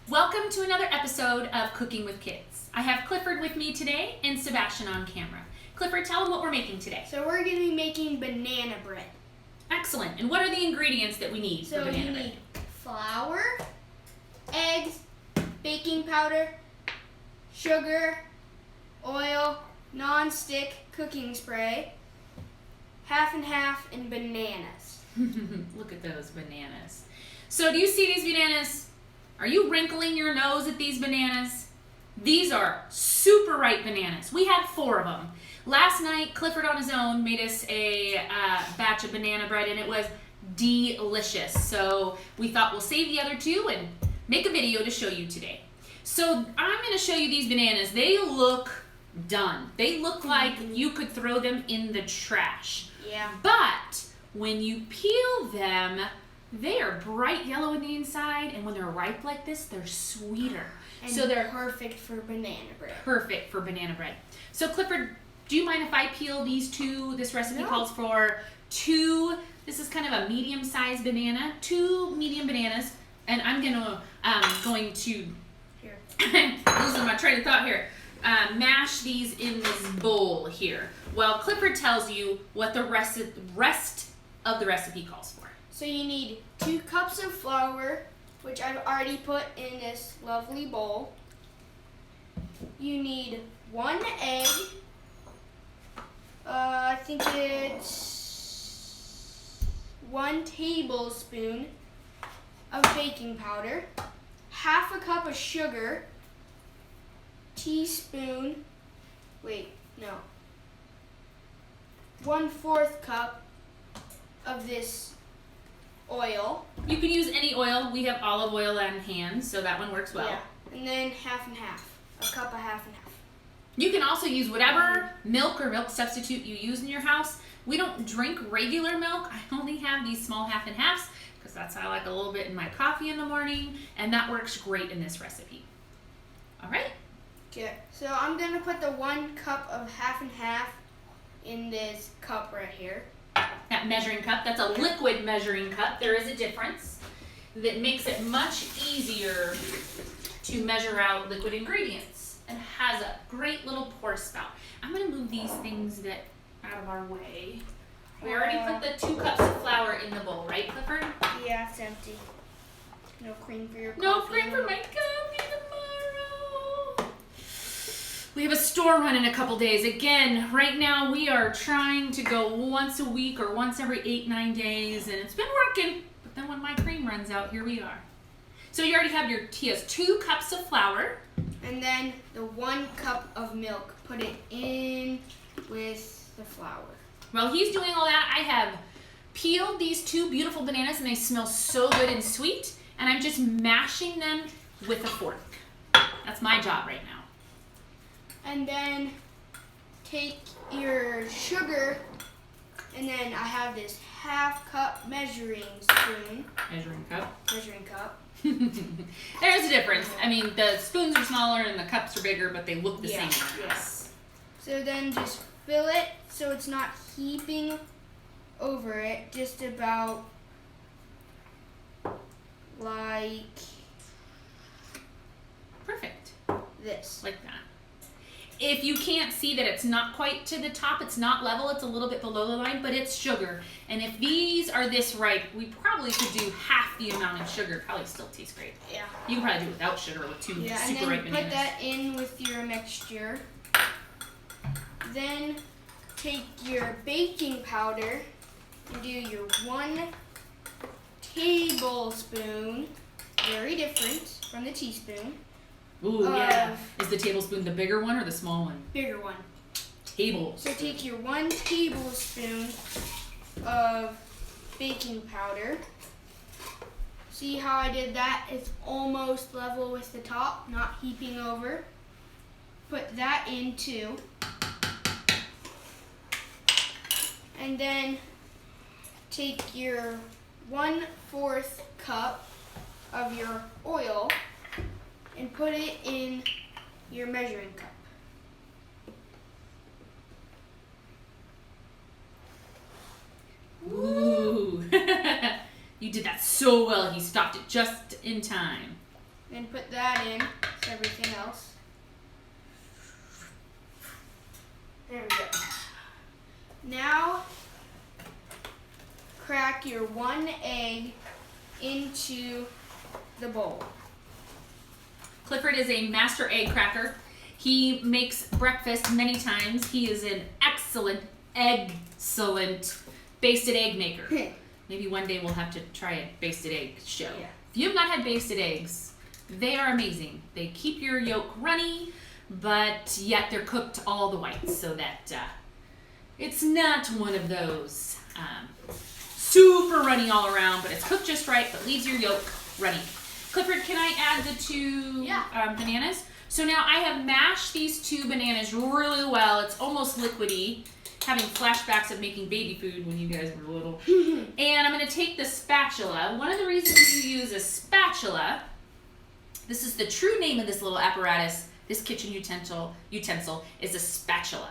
Welcome to another episode of Cooking with Kids. I have Clifford with me today and Sebastian on camera. Clifford, tell them what we're making today. So we're going to be making banana bread. Excellent. And what are the ingredients that we need for banana bread? So you need flour, eggs, baking powder, sugar, oil, non-stick cooking spray, half and half, and bananas. Look at those bananas. So do you see these bananas? Are you wrinkling your nose at these bananas? These are super ripe bananas. We had 4 of them. Last night, Clifford on his own made us a batch of banana bread, and it was delicious. So we thought we'll save the other 2 and make a video to show you today. So I'm going to show you these bananas. They look done. They look like you could throw them in the trash. Yeah. But when you peel them, they are bright yellow on the inside, and when they're ripe like this, they're sweeter. And so they're perfect for banana bread. perfect for banana bread. So Clifford, do you mind if I peel these 2? This recipe calls for 2, this is kind of a medium-sized banana, 2 medium bananas, and I'm going to, Here. losing my train of thought here, mash these in this bowl here, while Clifford tells you what the rest of the recipe calls for. So you need 2 cups of flour, which I've already put in this lovely bowl. You need 1 egg. I think it's 1 tablespoon of baking powder, half a cup of sugar, teaspoon, 1/4 cup of this oil. You can use any oil. We have olive oil on hand, so that one works well. Yeah. And then half and half. A cup of half and half. You can also use whatever milk or milk substitute you use in your house. We don't drink regular milk. I only have these small half and halves because that's how I like a little bit in my coffee in the morning, and that works great in this recipe. All right? Okay. So I'm going to put the 1 cup of half and half in this cup right here. That measuring cup, that's a liquid measuring cup. There is a difference that makes it much easier to measure out liquid ingredients and has a great little pour spout. I'm going to move these things out of our way. We already put the 2 cups of flour in the bowl, right, Clifford? Yeah, it's empty. No cream for your coffee. No cream for my coffee tomorrow. We have a store run in a couple days. Again, right now we are trying to go once a week or once every 8-9 days, and it's been working. But then when my cream runs out, here we are. So you already have he has 2 cups of flour. And then the 1 cup of milk. Put it in with the flour. While he's doing all that, I have peeled these 2 beautiful bananas, and they smell so good and sweet, and I'm just mashing them with a fork. That's my job right now. And then take your sugar, and then I have this half cup measuring cup. There's a difference. I mean, the spoons are smaller and the cups are bigger, but they look the same in our house. So then just fill it so it's not heaping over it, just about like Perfect. this. Like that. If you can't see that it's not quite to the top, it's not level, it's a little bit below the line, but it's sugar. And if these are this ripe, we probably could do half the amount of sugar. Probably still tastes great. Yeah. You can probably do without sugar with 2 Yeah, super ripe and then bananas. put that in with your mixture. Then take your baking powder and do your 1 tablespoon, very different from the teaspoon. Ooh, yeah. Is the tablespoon the bigger one or the small one? Bigger one. Tables. So take your 1 tablespoon of baking powder. See how I did that? It's almost level with the top, not heaping over. Put that in too. And then take your 1/4 cup of your oil and put it in your measuring cup. Ooh. You did that so well. He stopped it just in time. Then put that in. It's everything else. There we go. Now, crack your 1 egg into the bowl. Clifford is a master egg cracker. He makes breakfast many times. He is an excellent basted egg maker. Maybe one day we'll have to try a basted egg show. Yeah. If you've not had basted eggs, they are amazing. They keep your yolk runny, but yet they're cooked all the whites so that it's not one of those super runny all around, but it's cooked just right, but leaves your yolk runny. Clifford, can I add the 2 bananas? So now I have mashed these 2 bananas really well. It's almost liquidy, having flashbacks of making baby food when you guys were little. And I'm going to take the spatula. One of the reasons you use a spatula, this is the true name of this little apparatus, this kitchen utensil is a spatula.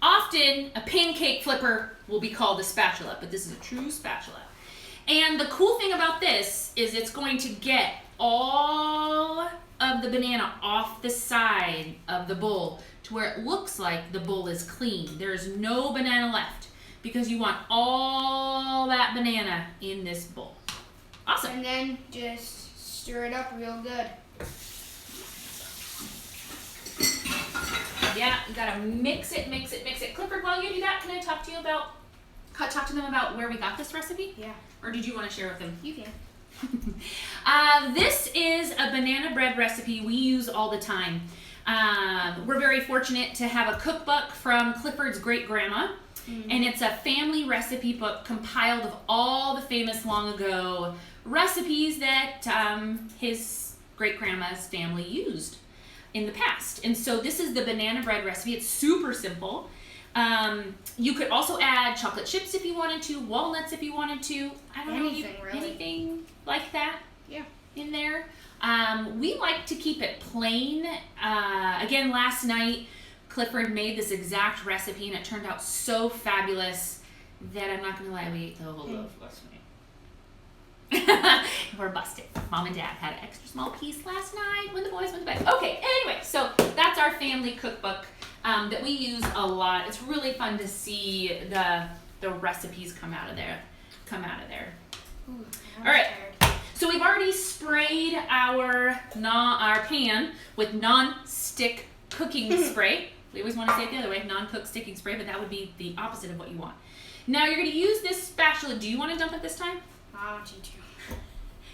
Often, a pancake flipper will be called a spatula, but this is a true spatula. And the cool thing about this is it's going to get all of the banana off the side of the bowl to where it looks like the bowl is clean. There's no banana left because you want all that banana in this bowl. Awesome. And then just stir it up real good. Yeah, you gotta mix it. Clifford, while you do that, can I talk to them about where we got this recipe? Yeah. Or did you want to share with them? You can. This is a banana bread recipe we use all the time. We're very fortunate to have a cookbook from Clifford's great-grandma, and it's a family recipe book compiled of all the famous long ago recipes that his great-grandma's family used in the past. And so this is the banana bread recipe. It's super simple. You could also add chocolate chips if you wanted to, walnuts if you wanted to. I don't know, really. anything like that. Yeah. In there. We like to keep it plain. Again, last night Clifford made this exact recipe and it turned out so fabulous that I'm not gonna lie, we ate the whole loaf last night. We're busted. Mom and Dad had an extra small piece last night when the boys went to bed. Okay, anyway, so that's our family cookbook that we use a lot. It's really fun to see the recipes come out of there. Ooh, All right. So we've already sprayed our pan with non-stick cooking spray. We always want to say it the other way, non-cook sticking spray, but that would be the opposite of what you want. Now you're going to use this spatula. Do you want to dump it this time? I want you to.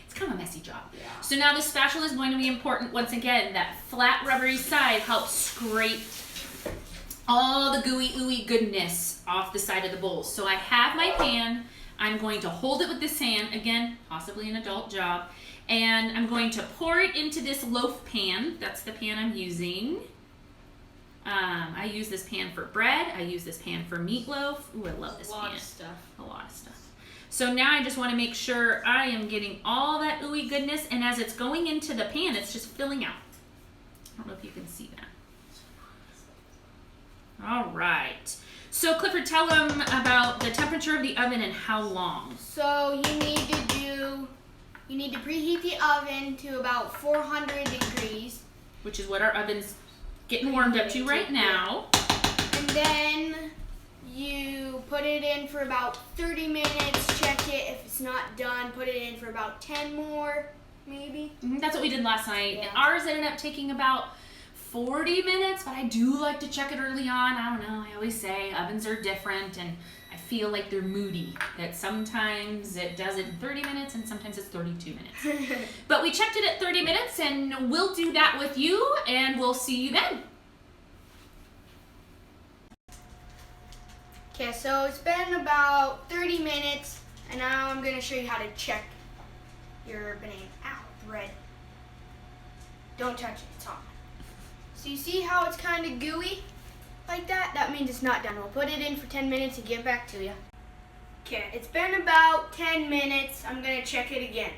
It's kind of a messy job. Yeah. So now the spatula is going to be important. Once again, that flat rubbery side helps scrape all the gooey ooey goodness off the side of the bowl. So I have my pan. I'm going to hold it with this hand, again, possibly an adult job, and I'm going to pour it into this loaf pan. That's the pan I'm using. I use this pan for bread. I use this pan for meatloaf. Ooh, I love this pan. A lot of stuff. So now I just want to make sure I am getting all that ooey goodness, and as it's going into the pan, it's just filling out. I don't know if you can see that. All right. So Clifford, tell them about the temperature of the oven and how long. So you need to preheat the oven to about 400 degrees. Which is what our oven's getting warmed up to right now. And then you put it in for about 30 minutes, check it. If it's not done, put it in for about 10 more, maybe. That's what we did last night. Yeah. And ours ended up taking about 40 minutes, but I do like to check it early on. I don't know, I always say ovens are different and I feel like they're moody. That sometimes it does it in 30 minutes and sometimes it's 32 minutes. But we checked it at 30 minutes and we'll do that with you and we'll see you then. Okay, so it's been about 30 minutes and now I'm going to show you how to check your banana. Ow, bread. Don't touch it, it's hot. So you see how it's kind of gooey like that? That means it's not done. We'll put it in for 10 minutes and get back to you. Okay, it's been about 10 minutes. I'm going to check it again.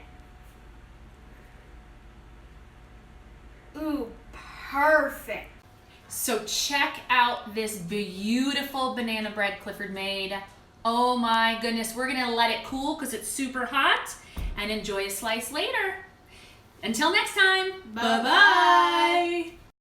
Ooh, perfect. So check out this beautiful banana bread Clifford made. Oh my goodness, we're gonna let it cool because it's super hot and enjoy a slice later. Until next time, Bye-bye. bye-bye.